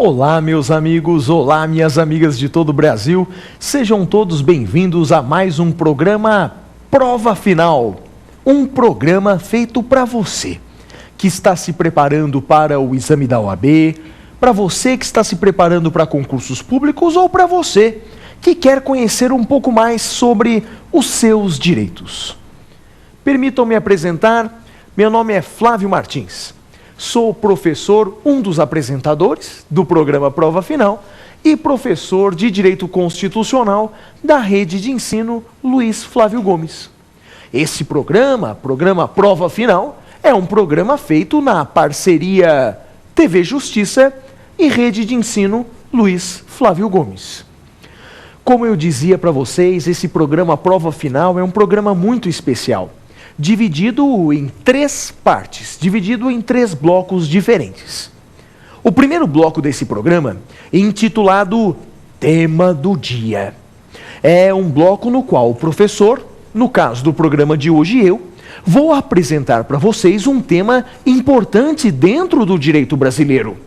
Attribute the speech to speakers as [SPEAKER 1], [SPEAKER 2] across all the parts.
[SPEAKER 1] Olá, meus amigos, olá, minhas amigas de todo o Brasil. Sejam todos bem-vindos a mais um programa Prova Final. Um programa feito para você que está se preparando para o exame da OAB, para você que está se preparando para concursos públicos ou para você que quer conhecer um pouco mais sobre os seus direitos. Permitam-me apresentar, meu nome é Flávio Martins. Sou professor, um dos apresentadores do programa Prova Final e professor de Direito Constitucional da Rede de Ensino Luiz Flávio Gomes. Esse programa Prova Final, é um programa feito na parceria TV Justiça e Rede de Ensino Luiz Flávio Gomes. Como eu dizia para vocês, esse programa Prova Final é um programa muito especial, dividido em 3 partes, dividido em 3 blocos diferentes. O primeiro bloco desse programa é intitulado Tema do Dia. É um bloco no qual o professor, no caso do programa de hoje eu, vou apresentar para vocês um tema importante dentro do direito brasileiro.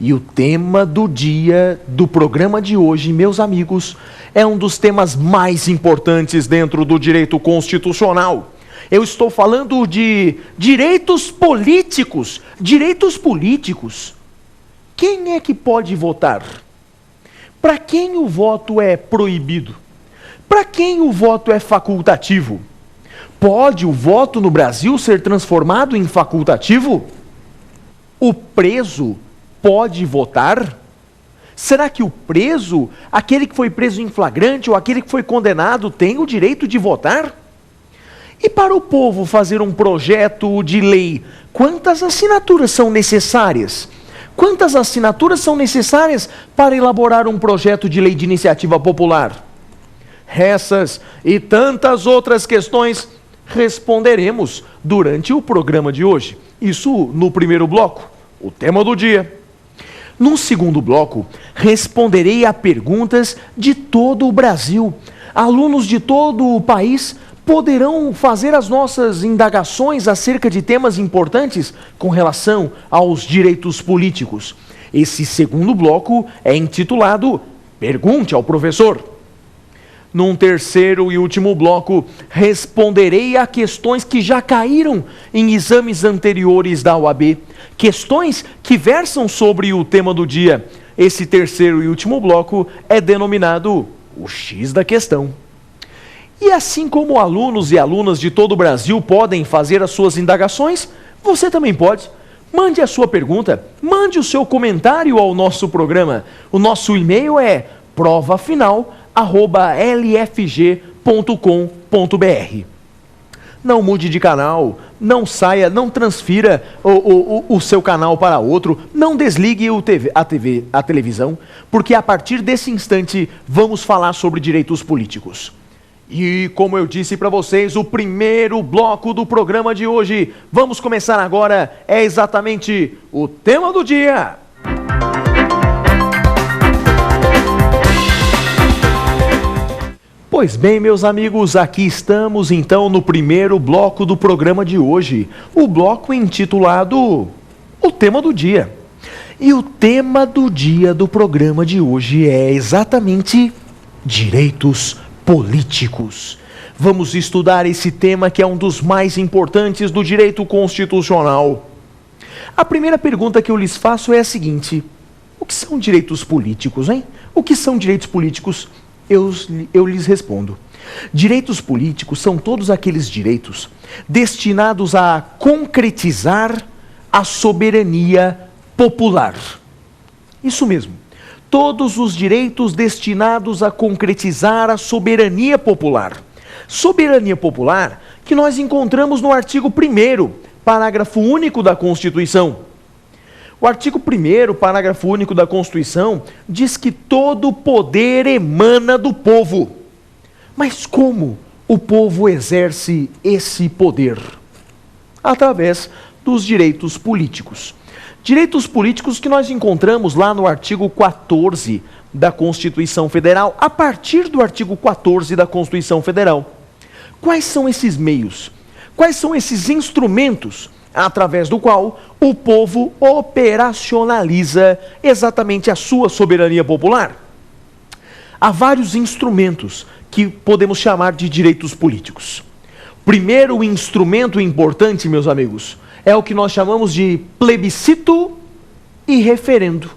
[SPEAKER 1] E o tema do dia do programa de hoje, meus amigos, é um dos temas mais importantes dentro do direito constitucional. Eu estou falando de direitos políticos. Direitos políticos. Quem é que pode votar? Para quem o voto é proibido? Para quem o voto é facultativo? Pode o voto no Brasil ser transformado em facultativo? O preso pode votar? Será que o preso, aquele que foi preso em flagrante ou aquele que foi condenado, tem o direito de votar? E para o povo fazer um projeto de lei, quantas assinaturas são necessárias? Quantas assinaturas são necessárias para elaborar um projeto de lei de iniciativa popular? Essas e tantas outras questões responderemos durante o programa de hoje. Isso no primeiro bloco, o tema do dia. No segundo bloco, responderei a perguntas de todo o Brasil. Alunos de todo o país poderão fazer as nossas indagações acerca de temas importantes com relação aos direitos políticos. Esse segundo bloco é intitulado Pergunte ao Professor. Num terceiro e último bloco, responderei a questões que já caíram em exames anteriores da OAB. Questões que versam sobre o tema do dia. Esse terceiro e último bloco é denominado o X da questão. E assim como alunos e alunas de todo o Brasil podem fazer as suas indagações, você também pode. Mande a sua pergunta, mande o seu comentário ao nosso programa. O nosso e-mail é provafinal@lfg.com.br. Não mude de canal, não saia, não transfira o seu canal para outro, não desligue a televisão, porque a partir desse instante vamos falar sobre direitos políticos. E como eu disse para vocês, o primeiro bloco do programa de hoje, vamos começar agora, é exatamente o tema do dia. Pois bem, meus amigos, aqui estamos então no primeiro bloco do programa de hoje, o bloco intitulado O Tema do Dia. E o tema do dia do programa de hoje é exatamente direitos políticos. Vamos estudar esse tema que é um dos mais importantes do direito constitucional. A primeira pergunta que eu lhes faço é a seguinte: o que são direitos políticos, hein? O que são direitos políticos? Eu lhes respondo. Direitos políticos são todos aqueles direitos destinados a concretizar a soberania popular. Isso mesmo. Todos os direitos destinados a concretizar a soberania popular. Soberania popular que nós encontramos no artigo 1º, parágrafo único da Constituição. O artigo 1º, parágrafo único da Constituição, diz que todo poder emana do povo. Mas como o povo exerce esse poder? Através dos direitos políticos. Direitos políticos que nós encontramos lá no artigo 14 da Constituição Federal, a partir do artigo 14 da Constituição Federal. Quais são esses meios? Quais são esses instrumentos através do qual o povo operacionaliza exatamente a sua soberania popular. Há vários instrumentos que podemos chamar de direitos políticos. Primeiro instrumento importante, meus amigos, é o que nós chamamos de plebiscito e referendo.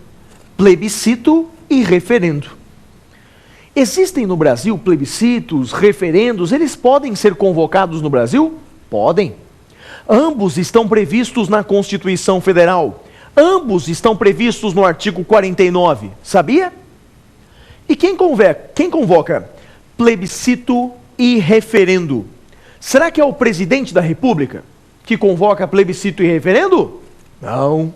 [SPEAKER 1] Plebiscito e referendo. Existem no Brasil plebiscitos, referendos, eles podem ser convocados no Brasil? Podem. Ambos estão previstos na Constituição Federal. Ambos estão previstos no artigo 49. Sabia? E quem convoca plebiscito e referendo? Será que é o presidente da República que convoca plebiscito e referendo? Não.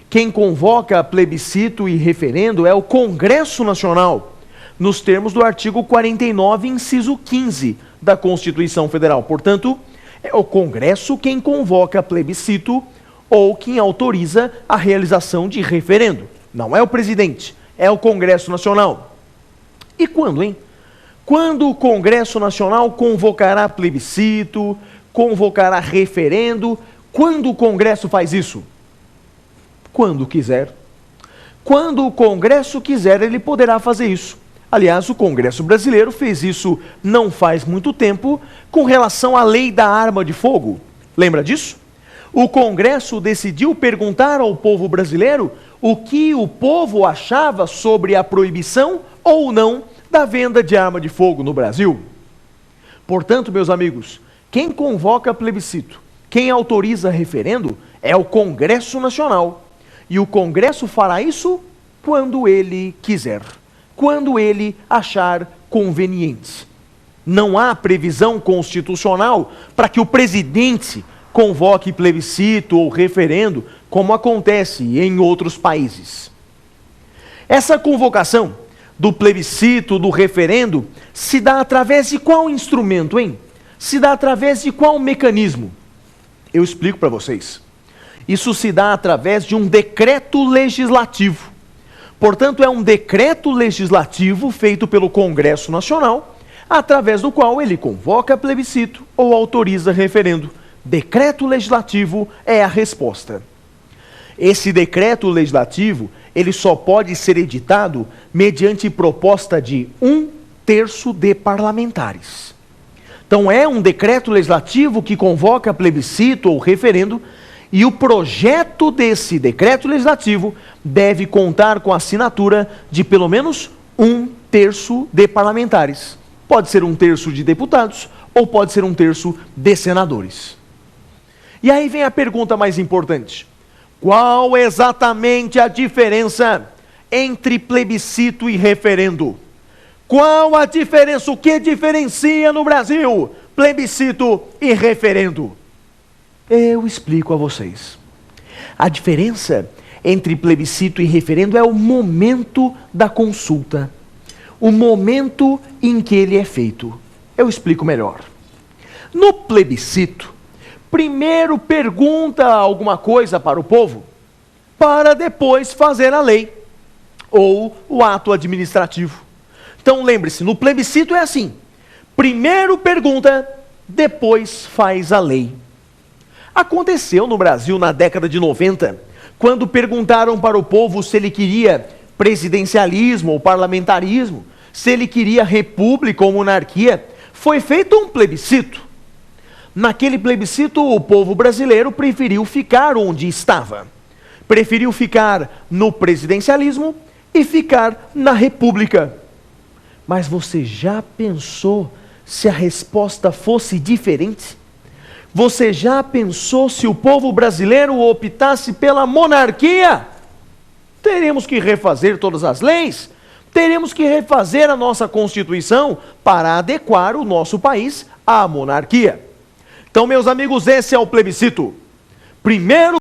[SPEAKER 1] Quem convoca plebiscito e referendo é o Congresso Nacional, nos termos do artigo 49, inciso 15 da Constituição Federal. Portanto, é o Congresso quem convoca plebiscito ou quem autoriza a realização de referendo. Não é o presidente, é o Congresso Nacional. E quando, hein? Quando o Congresso Nacional convocará plebiscito, convocará referendo? Quando o Congresso faz isso? Quando quiser. Quando o Congresso quiser, ele poderá fazer isso. Aliás, o Congresso brasileiro fez isso não faz muito tempo com relação à lei da arma de fogo. Lembra disso? O Congresso decidiu perguntar ao povo brasileiro o que o povo achava sobre a proibição ou não da venda de arma de fogo no Brasil. Portanto, meus amigos, quem convoca plebiscito, quem autoriza referendo é o Congresso Nacional. E o Congresso fará isso quando ele quiser, quando ele achar conveniente. Não há previsão constitucional para que o presidente convoque plebiscito ou referendo, como acontece em outros países. Essa convocação do plebiscito, do referendo, se dá através de qual instrumento, hein? Se dá através de qual mecanismo? Eu explico para vocês. Isso se dá através de um decreto legislativo. Portanto, é um decreto legislativo feito pelo Congresso Nacional, através do qual ele convoca plebiscito ou autoriza referendo. Decreto legislativo é a resposta. Esse decreto legislativo, ele só pode ser editado mediante proposta de 1/3 de parlamentares. Então é um decreto legislativo que convoca plebiscito ou referendo, e o projeto desse decreto legislativo deve contar com a assinatura de pelo menos 1/3 de parlamentares. Pode ser 1/3 de deputados ou pode ser 1/3 de senadores. E aí vem a pergunta mais importante. Qual exatamente a diferença entre plebiscito e referendo? Qual a diferença? O que diferencia no Brasil plebiscito e referendo? Eu explico a vocês. A diferença entre plebiscito e referendo é o momento da consulta, o momento em que ele é feito. Eu explico melhor. No plebiscito, primeiro pergunta alguma coisa para o povo, para depois fazer a lei ou o ato administrativo. Então lembre-se, no plebiscito é assim: primeiro pergunta, depois faz a lei. Aconteceu no Brasil na década de 90, quando perguntaram para o povo se ele queria presidencialismo ou parlamentarismo, se ele queria república ou monarquia. Foi feito um plebiscito. Naquele plebiscito, o povo brasileiro preferiu ficar onde estava. Preferiu ficar no presidencialismo e ficar na república. Mas você já pensou se a resposta fosse diferente? Você já pensou se o povo brasileiro optasse pela monarquia? Teremos que refazer todas as leis? Teremos que refazer a nossa Constituição para adequar o nosso país à monarquia. Então, meus amigos, esse é o plebiscito. Primeiro